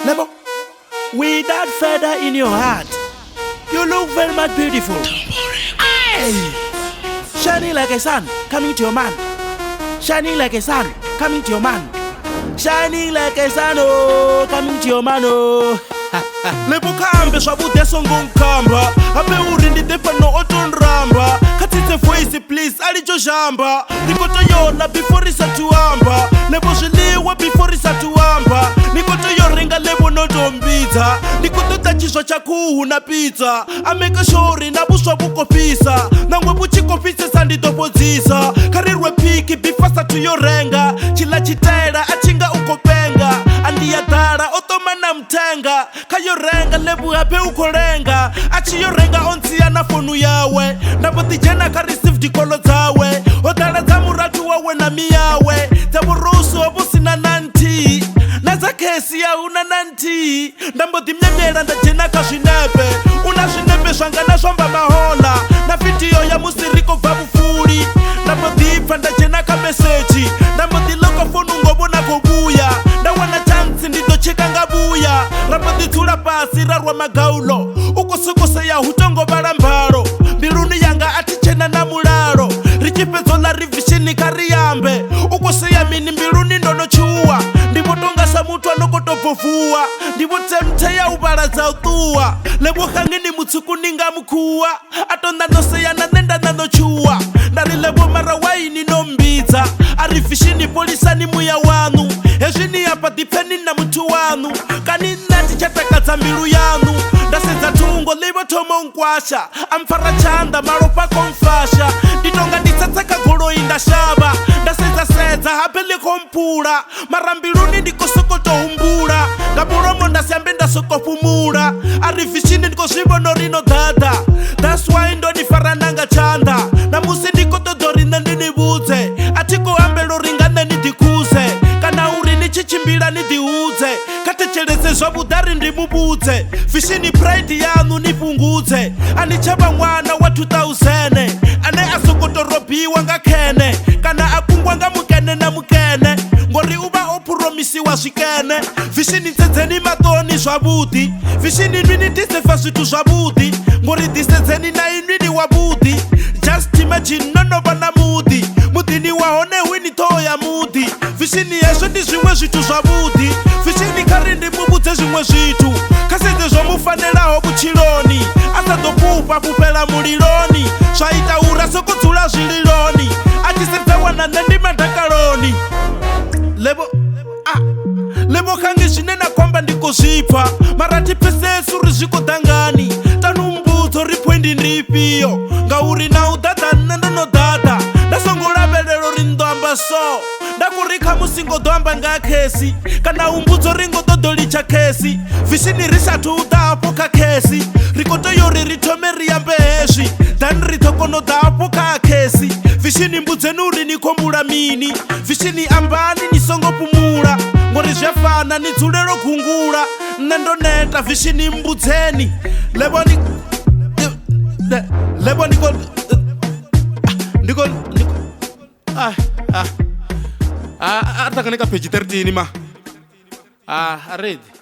Lebo, with that feather in your heart, you look very much beautiful. Aye. Shining like a sun, coming to your man. Shining like a sun, coming to your man. Shining like a sun, oh, coming to your man, oh. Lebo kambe swabude songonkamba abe urindi depano otonramba katitse voice please alijo jamba nikoto yona before isatuamba lebo ziliwa before isatuamba nikoto yorenga lebo notombidza nikoto tachiswa chakuhu na pizza ameka shori na buswa bukopisa nangwe buchikopisa sanditopodzisa karirwe piki bifasa tuyorenga chila chitela achinga ukopenga andiyadala otomana mtenga kayorenga lebu hape ukorenga achiyorenga onsiya na fonu yawe ndapotijena ka receive dikolo dzawe odala dza muratu wawe na miyawe dza burusu obusina nanti na za kesi ya una nanti ndambodimnyemyela ndajena ka zwinepe una zwinepe zwanga na zwamba mahola na video ya musiriko bva bufuli ndambodipfa ndajena ka meseji ndambodiloko fonu ngobona kobuya ndawana chansi ndidocheka ngabuya rapoditsula pasi rarwa magaulo ukusukuseya hutongo balambalo mbiluni yanga atichena na mulalo richipedzo la rivishini kariyambe ukuseya mini mbiluni ndonochuwa ndivotonga sa mutu anokotopovuwa ndivotemteya ubala dza utuwa lebohangini mutsuku ninga mukhuwa atonda noseyana nenda nanochuwa ndari lebo mara waini nombidza arivishini polisani muya wanu hezvini yapa dipeni na mutu wanu kani nati chatakadza mbilu yanu ndasedza tungo livotomo nkwasha amfara chanda malopa komfasha nditonga nditsatseka goloi ndashava ndasedzasedza hape likompula mara mbiluni ndikosokotohumbula ngabulomo ndasyambe ndasokopumula arivishini ndikozvivono rino dada thats why ndonifarananga chanda namusi ndikotodorina ndinivudze atikoambelo ringane ndikuze kana uri nichichimbila nidiudze katechelese zvabudari ndimubudze fishini pride yanu nipungudze anichava mwana wa 2000 ane asokotorobiwa ngakene kana akungwa nga mukene na mukene ngori uva opuromisiwa zvikene fishini tsedzeni matoni zvabudi fishini nwini tisefa zvitu zvabudi ngori disedzeni na inwini wabudi just imagine nonova na mudi mudini wahone wini toya mudi fishini hezvo ndi zvimwe zvitu zvabudi fishini kari ndimubudze zvimwe zvitu kasedze zvomufanelaho buchiloni asadopupa pupela muliloni zvaita ura sokudzula zvililoni achisedzawana nendimadhakaloni lebo kangi zvine nakomba ndikuzvipfa mara tipesesu rizvikodhangani tanumbudzo ripwendi ndipiyo ngauri na udhadha nendonodhadha ndasongolavelelo rindoamba so ndakurika musingodhamba ngakesi kana umbudzo ringododolicha kesi vishini risatu udhapo kakesi rikotoyori ritome riyambe hezvi dhani ritokonodhapo kakesi vishini mbudzenuri nikombula mini vishini ambani nisongopumula ngori zvefana nidzulelo gungula nendoneta vishini mbudzeni atakanika page 13 ma ready